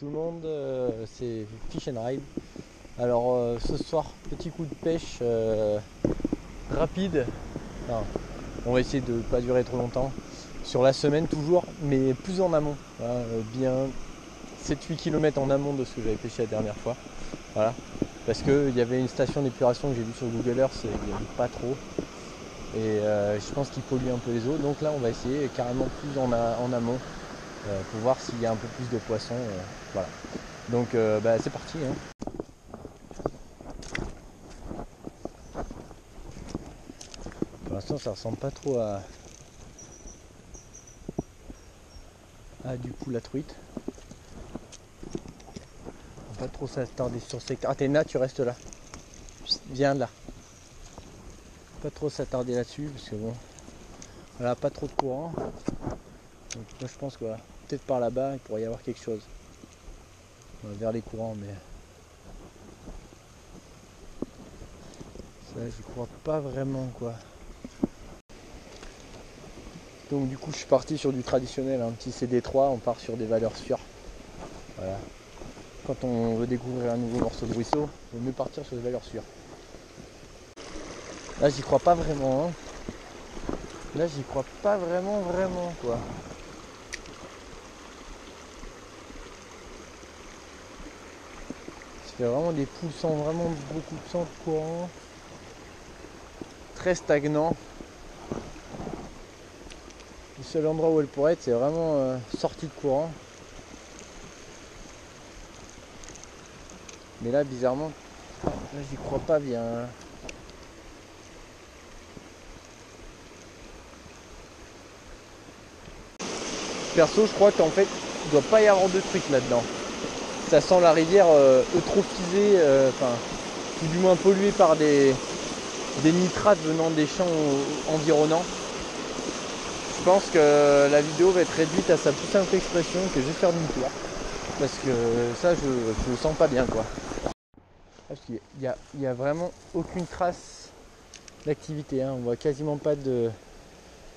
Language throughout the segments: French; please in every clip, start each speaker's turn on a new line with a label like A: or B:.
A: tout le monde, c'est Fish and Ride. Alors ce soir, petit coup de pêche rapide. Enfin, on va essayer de ne pas durer trop longtemps. Sur la semaine toujours, mais plus en amont. Voilà, bien 7-8 km en amont de ce que j'avais pêché la dernière fois. Voilà. Parce qu'il y avait une station d'épuration que j'ai vue sur Google Earth, il n'y avait pas trop. Et je pense qu'il pollue un peu les eaux. Donc là on va essayer carrément plus en amont. Pour voir s'il y a un peu plus de poissons. Voilà. Donc c'est parti. Hein. Pour l'instant ça ressemble pas trop à du coup la truite. On va pas trop s'attarder sur ces... Ah Téna, tu restes là. Viens là. Pas trop s'attarder là-dessus parce que bon. Voilà, pas trop de courant. Donc moi je pense que voilà, peut-être par là-bas il pourrait y avoir quelque chose. Vers les courants, mais ça j'y crois pas vraiment quoi. Donc du coup je suis parti sur du traditionnel, un petit CD3, on part sur des valeurs sûres. Voilà. Quand on veut découvrir un nouveau morceau de ruisseau, il vaut mieux partir sur des valeurs sûres. Là j'y crois pas vraiment. Hein. Là j'y crois pas vraiment quoi. Ça fait vraiment des poussants, vraiment beaucoup de sang de courant. Très stagnant. Le seul endroit où elle pourrait être, c'est vraiment sortie de courant. Mais là bizarrement, là j'y crois pas bien. Perso je crois qu'en fait il doit pas y avoir de trucs là-dedans. Ça sent la rivière eutrophisée, ou du moins polluée par des nitrates venant des champs environnants. Je pense que la vidéo va être réduite à sa plus simple expression que je vais faire demi-tour. Parce que ça je le sens pas bien quoi. Parce qu'il y a vraiment aucune trace d'activité. Hein. On voit quasiment pas de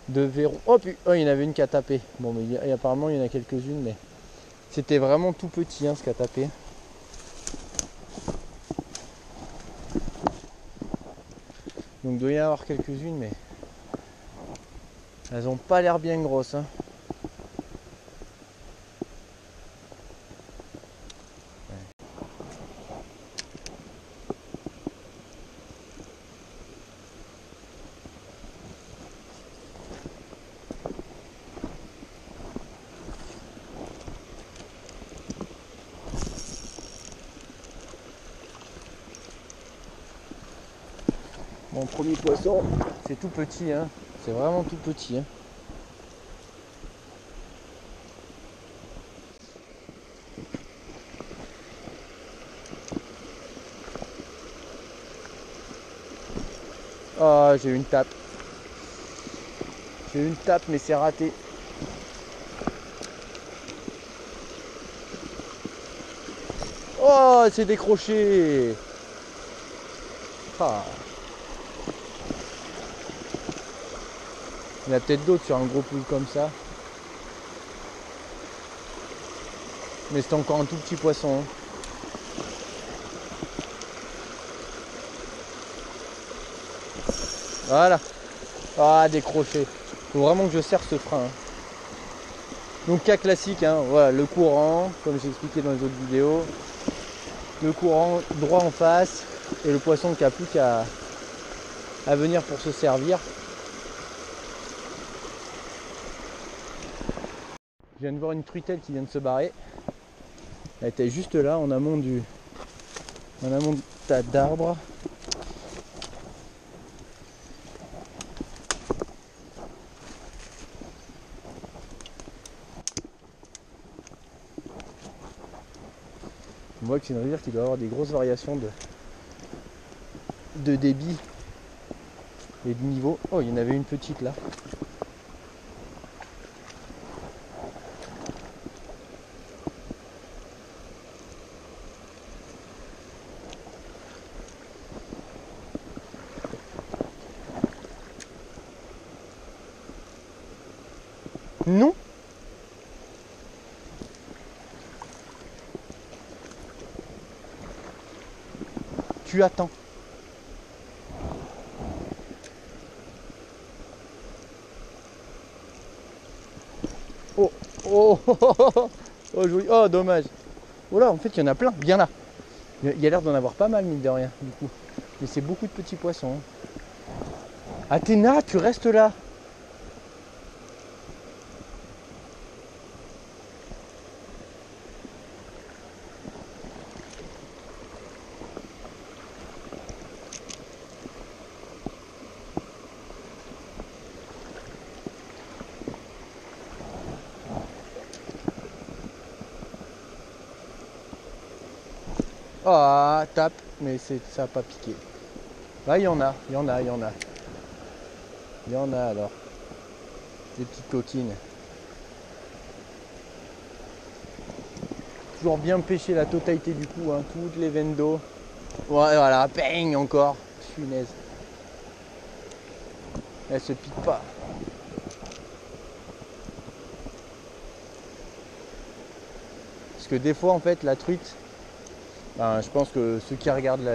A: verrou. Oh, il y en avait une qui a tapé. Bon mais apparemment il y en a quelques-unes mais c'était vraiment tout petit hein, ce qui a tapé. Donc il doit y en avoir quelques-unes mais elles ont pas l'air bien grosses. Hein. Mon premier poisson, c'est tout petit, hein. C'est vraiment tout petit. Hein. Ah, j'ai eu une tape. J'ai eu une tape, mais c'est raté. Oh, c'est décroché. Ah. Il y en a peut-être d'autres sur un gros pool comme ça. Mais c'est encore un tout petit poisson. Hein. Voilà. Ah, décroché. Faut vraiment que je serre ce frein. Hein. Donc cas classique, hein. Voilà, le courant, comme j'ai expliqué dans les autres vidéos. Le courant droit en face. Et le poisson qui a plus qu'à venir pour se servir. Je viens de voir une truitelle qui vient de se barrer. Elle était juste là en amont de tas d'arbres. On voit que c'est une rivière qui doit avoir des grosses variations de débit et de niveau. Oh, il y en avait une petite là. Non. tu attends. Oh, oh, oh, oh, oh, oh, joli. Oh, dommage. Oh là, en fait, il y en a plein, bien là. Il y a l'air d'en avoir pas mal, mine de rien, du coup. Mais c'est beaucoup de petits poissons. Athéna, tu restes là. Ah, tape, mais ça n'a pas piqué. Là, il y en a, il y en a, il y en a. Il y en a alors. Des petites coquines. Toujours bien pêcher la totalité du coup, hein, toutes les veines d'eau. Ouais, voilà, bang encore. Punaise. Elle se pique pas. Parce que des fois, en fait, la truite, ben, je pense que ceux qui regardent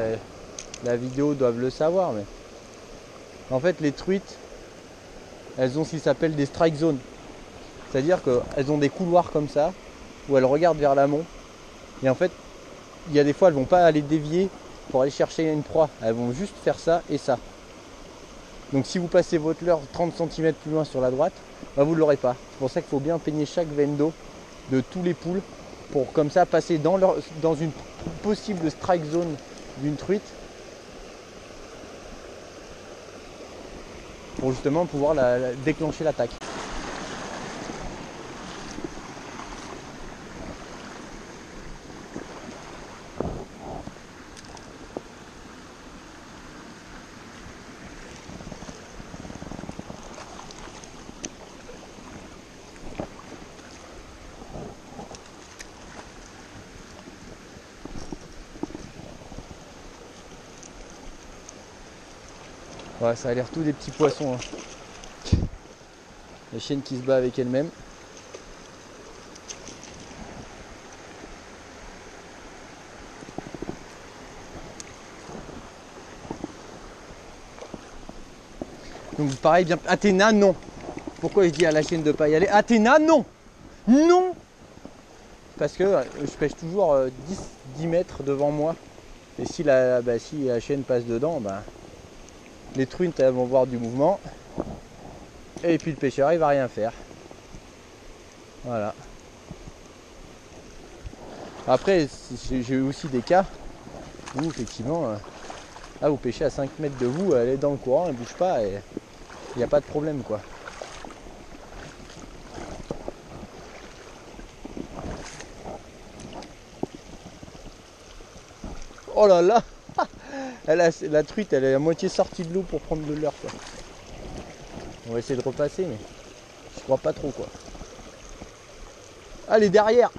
A: la vidéo doivent le savoir, mais en fait, les truites, elles ont ce qui s'appelle des strike zones. C'est-à-dire qu'elles ont des couloirs comme ça, où elles regardent vers l'amont. Et en fait, il y a des fois, elles vont pas aller dévier pour aller chercher une proie. Elles vont juste faire ça et ça. Donc si vous passez votre leurre 30 cm plus loin sur la droite, bah, vous ne l'aurez pas. C'est pour ça qu'il faut bien peigner chaque veine d'eau de tous les poules pour comme ça passer dans une possible strike zone d'une truite pour justement pouvoir déclencher l'attaque. Ouais, ça a l'air tout des petits poissons. Hein. La chienne qui se bat avec elle-même. Donc pareil, bien. Athéna, non. Pourquoi je dis à la chienne de ne pas y aller? Athéna, non. Non. Parce que je pêche toujours 10 mètres devant moi. Et si la chienne passe dedans, bah, les truites elles vont voir du mouvement. Et puis le pêcheur il va rien faire. Voilà. Après j'ai eu aussi des cas où effectivement là vous pêchez à 5 mètres de vous, elle est dans le courant, elle bouge pas et il n'y a pas de problème quoi. Oh là là. La truite elle est à moitié sortie de l'eau pour prendre de l'heure quoi. On va essayer de repasser mais je crois pas trop quoi. Ah, elle est derrière.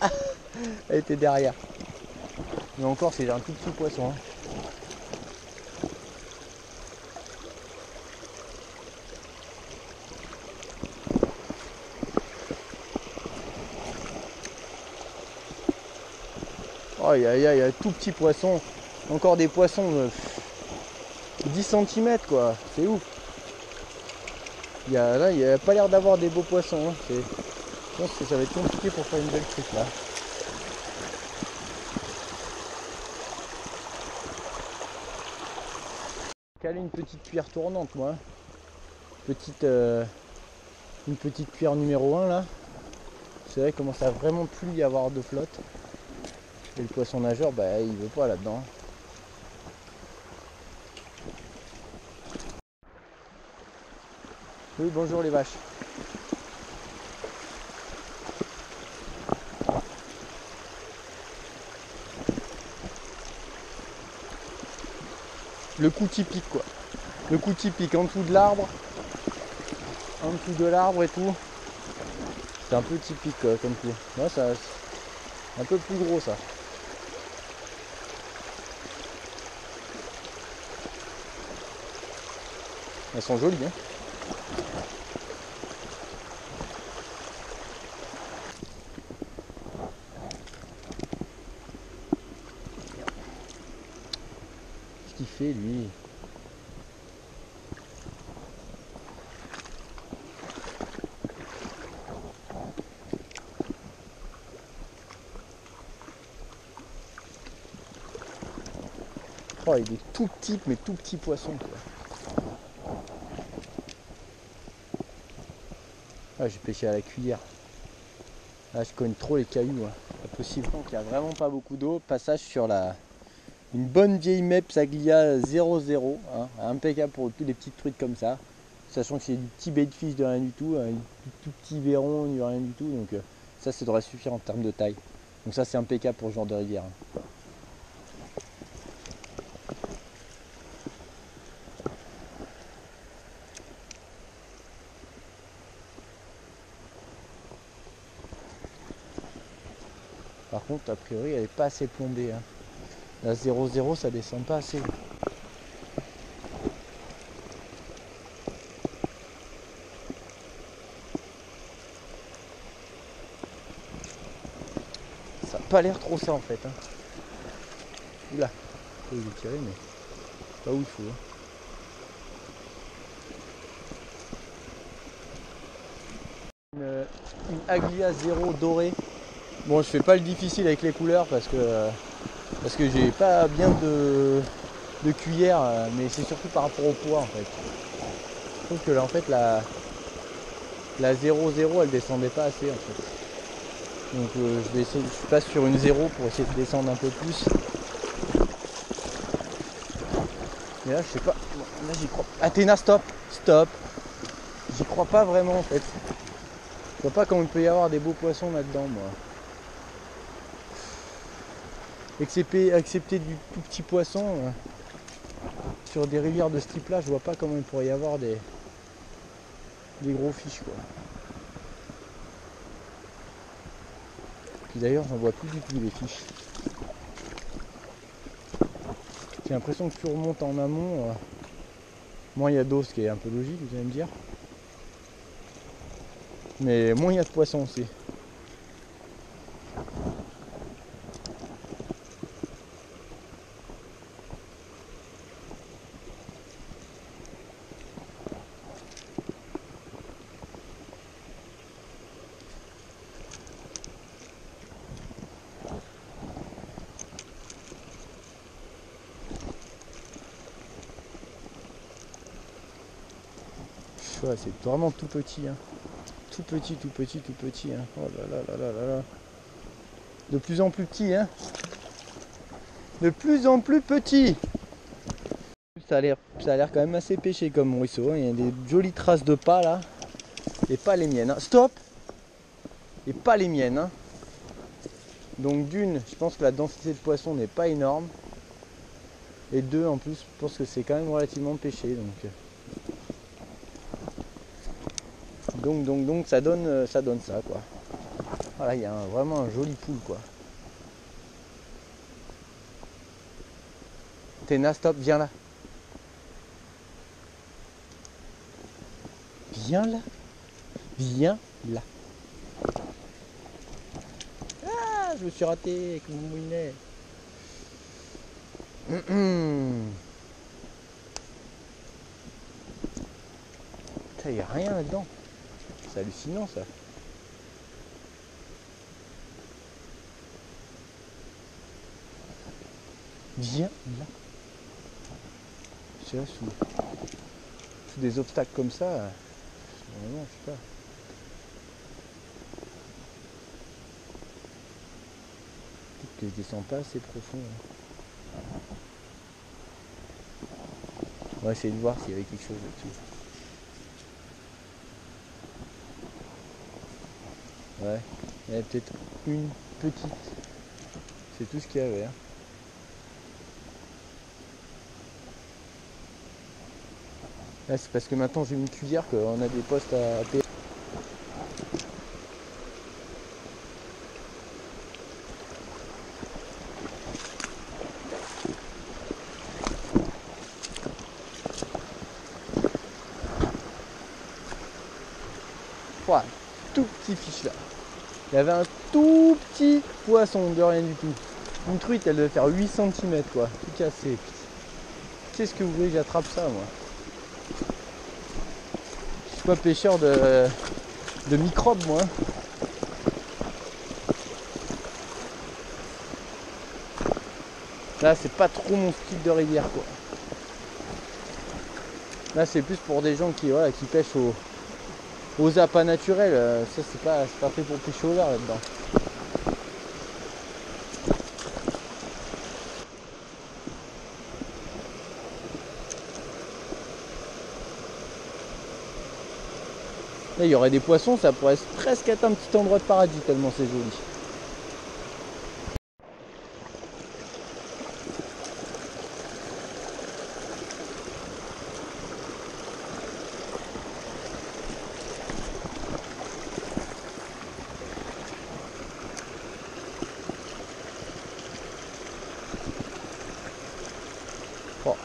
A: Elle était derrière. Mais encore c'est un tout petit poisson. Hein. Oh, aïe aïe aïe, un tout petit poisson. Encore des poissons de 10 cm quoi. C'est ouf. Là, il n'y a pas l'air d'avoir des beaux poissons. Hein. Je pense que ça va être compliqué pour faire une belle truite là. Caler une petite cuillère tournante moi. Une petite cuillère numéro 1 là. C'est vrai qu'il commence à vraiment plus y avoir de flotte. Et le poisson nageur, bah il veut pas là-dedans. Oui, bonjour les vaches. Le coup typique quoi. Le coup typique en dessous de l'arbre. En dessous de l'arbre et tout. C'est un peu typique quoi, comme coup. Ouais, ça, un peu plus gros ça. Elles sont jolies hein. fait lui? Oh, il est tout petit, mais tout petit poisson quoi. Ah, j'ai pêché à la cuillère. Là, je connais trop les cailloux, hein. Pas possible. Donc, il n'y a vraiment pas beaucoup d'eau. Passage sur une bonne vieille Mepps Aglia 00, hein, impeccable pour tous les petites truites comme ça. Sachant que c'est du petit bait de fiche de rien du tout, un tout petit verron, du rien du tout. Donc, ça devrait suffire en termes de taille. Donc, ça, c'est impeccable pour ce genre de rivière. Hein. Par contre, a priori, elle n'est pas assez plombée. Hein. La 0,0, ça descend pas assez. Ça n'a pas l'air trop ça en fait. Hein. Oula, je vais tirer, mais pas où il faut. Hein. Une Aglia 0 dorée. Bon, je fais pas le difficile avec les couleurs parce que j'ai pas bien de cuillère, mais c'est surtout par rapport au poids en fait. Je trouve que là en fait la 0,0 elle descendait pas assez en fait. Donc je vais essayer, je passe sur une 0 pour essayer de descendre un peu plus. Mais là je sais pas. Là j'y crois. Athéna, stop. Stop. J'y crois pas vraiment en fait. Je vois pas comment il peut y avoir des beaux poissons là-dedans moi. Accepter du tout petit poisson sur des rivières de ce type là, je vois pas comment il pourrait y avoir des gros fiches quoi. Puis d'ailleurs j'en vois plus du tout les fiches. J'ai l'impression que plus on remonte en amont, moins il y a d'eau, ce qui est un peu logique vous allez me dire. Mais moins il y a de poissons aussi. Ouais, c'est vraiment tout petit, hein. Tout petit, tout petit, tout petit. Hein. Oh là là là là là là. De plus en plus petit, hein. De plus en plus petit. Ça a l'air quand même assez pêché comme ruisseau. Il y a des jolies traces de pas là. Et pas les miennes. Hein. Stop. Et pas les miennes. Hein. Donc d'une, je pense que la densité de poisson n'est pas énorme. Et deux, en plus, je pense que c'est quand même relativement pêché. Donc ça donne ça quoi. Voilà, il y a vraiment un joli poule quoi. Téna, stop, viens là. Viens là. Viens là. Ah, je me suis raté avec mon moulinet. Il n'y a rien là-dedans. C'est hallucinant ça. Viens là. C'est là sous des obstacles comme ça. Vraiment, je sais pas. Peut-être que je descends pas assez profond. Hein. On va essayer de voir s'il y avait quelque chose là-dessus. Ouais, il y avait peut-être une petite. C'est tout ce qu'il y avait. Hein. Là, c'est parce que maintenant j'ai une cuillère qu'on a des postes à payer. Voilà, tout petit fiche là. Il y avait un tout petit poisson de rien du tout. Une truite, elle devait faire 8 cm quoi. Tout cassé. sais ce que vous voulez que j'attrape ça, moi. Je suis pas pêcheur de microbes, moi. Là, c'est pas trop mon style de rivière, quoi. Là, c'est plus pour des gens qui, voilà, qui pêchent aux appâts naturels. Ça, c'est pas fait pour pêcher au vert là-dedans. Là, il y aurait des poissons, ça pourrait presque être un petit endroit de paradis tellement c'est joli. Oh.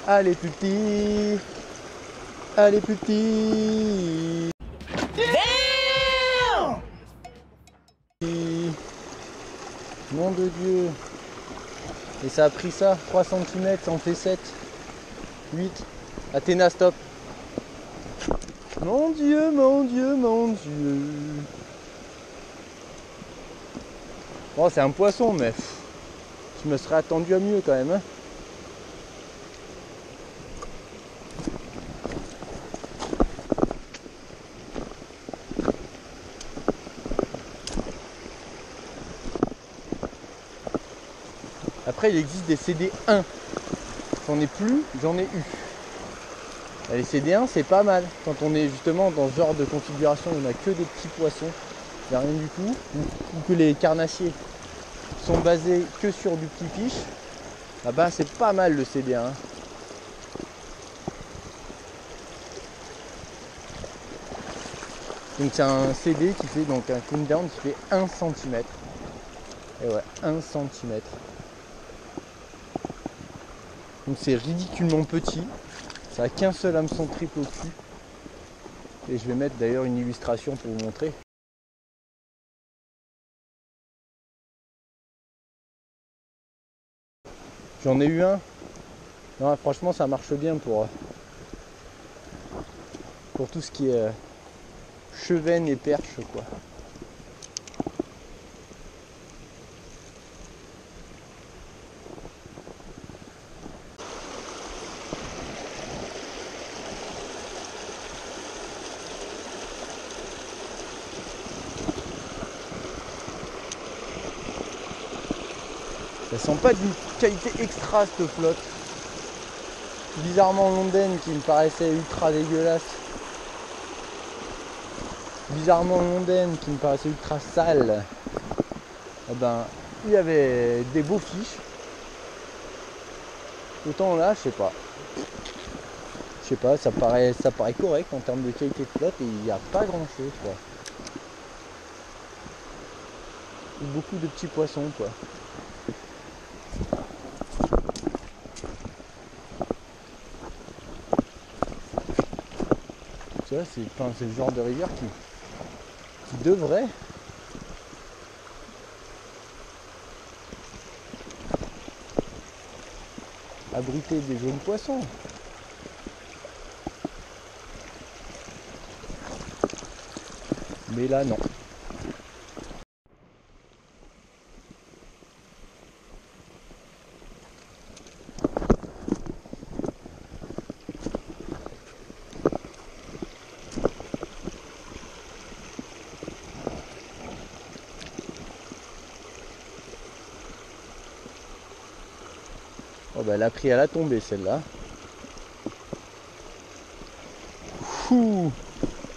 A: Allez petit, allez petit. Nom de Dieu. Et ça a pris ça, 3 cm, ça en fait 7, 8. Athéna, stop. Mon Dieu, mon Dieu, mon Dieu. Bon, c'est un poisson, mais je me serais attendu à mieux quand même. Hein. Après, il existe des CD1. J'en ai plus, j'en ai eu. Et les CD1, c'est pas mal. Quand on est justement dans ce genre de configuration, il n'y en a que des petits poissons, il n'y a rien du tout. Ou que les carnassiers sont basés que sur du petit fiche. Ah bah, c'est pas mal le CD1. Donc c'est un CD qui fait donc un countdown qui fait 1 cm. Et ouais, 1 cm. Donc c'est ridiculement petit. Ça a qu'un seul hameçon triple au cul. Et je vais mettre d'ailleurs une illustration pour vous montrer. J'en ai eu un. Non, franchement ça marche bien pour tout ce qui est chevenne et perche quoi. Ça sent pas d'une qualité extra cette flotte. Bizarrement Londaine qui me paraissait ultra dégueulasse. Bizarrement Londaine qui me paraissait ultra sale. Eh ben, il y avait des beaux fiches. Autant là, je sais pas. Je sais pas, ça paraît correct en termes de qualité de flotte et il n'y a pas grand chose quoi. Beaucoup de petits poissons quoi. Ça c'est le genre de rivière qui devrait abriter des jeunes poissons. Mais là non. Oh bah elle a pris à la tombée celle-là.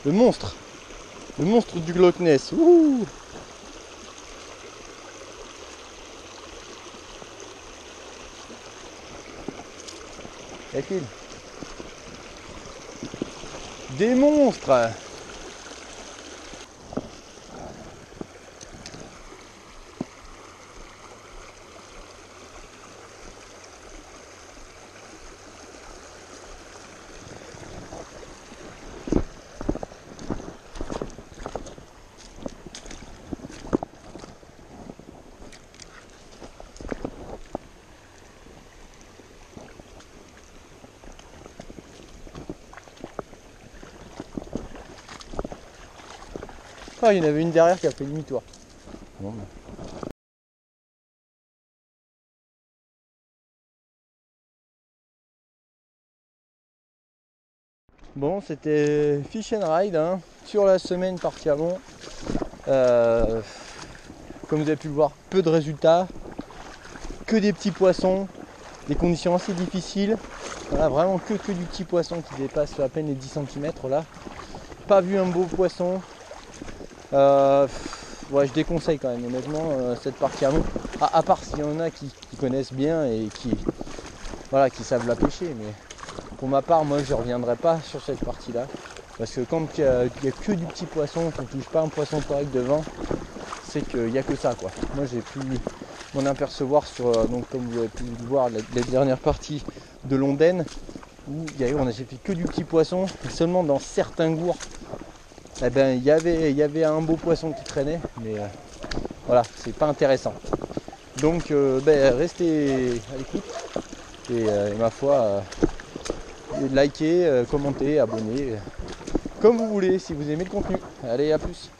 A: Le monstre du Loch Ness. Ouh. Qu'a-t-il? Des monstres. Ah, il y en avait une derrière qui a fait demi-tour. Bon, ben. Bon, c'était Fish and Ride hein, sur la semaine partie avant. Comme vous avez pu le voir, peu de résultats, que des petits poissons, des conditions assez difficiles. Voilà, vraiment que du petit poisson qui dépasse à peine les 10 cm là. Pas vu un beau poisson. Ouais, je déconseille quand même honnêtement cette partie avant. À part s'il y en a qui connaissent bien et voilà, qui savent la pêcher. Mais pour ma part, moi je ne reviendrai pas sur cette partie là. Parce que quand il n'y a que du petit poisson, qu'on ne touche pas un poisson correct devant, c'est qu'il n'y a que ça quoi. Moi j'ai pu m'en apercevoir sur, donc comme vous avez pu le voir, les dernières parties de Londaine, où on a fait que du petit poisson, et seulement dans certains gourds, eh ben, il y avait un beau poisson qui traînait, mais voilà, c'est pas intéressant. Donc restez à l'écoute, et ma foi, likez, commentez, abonnez, comme vous voulez si vous aimez le contenu. Allez, à plus.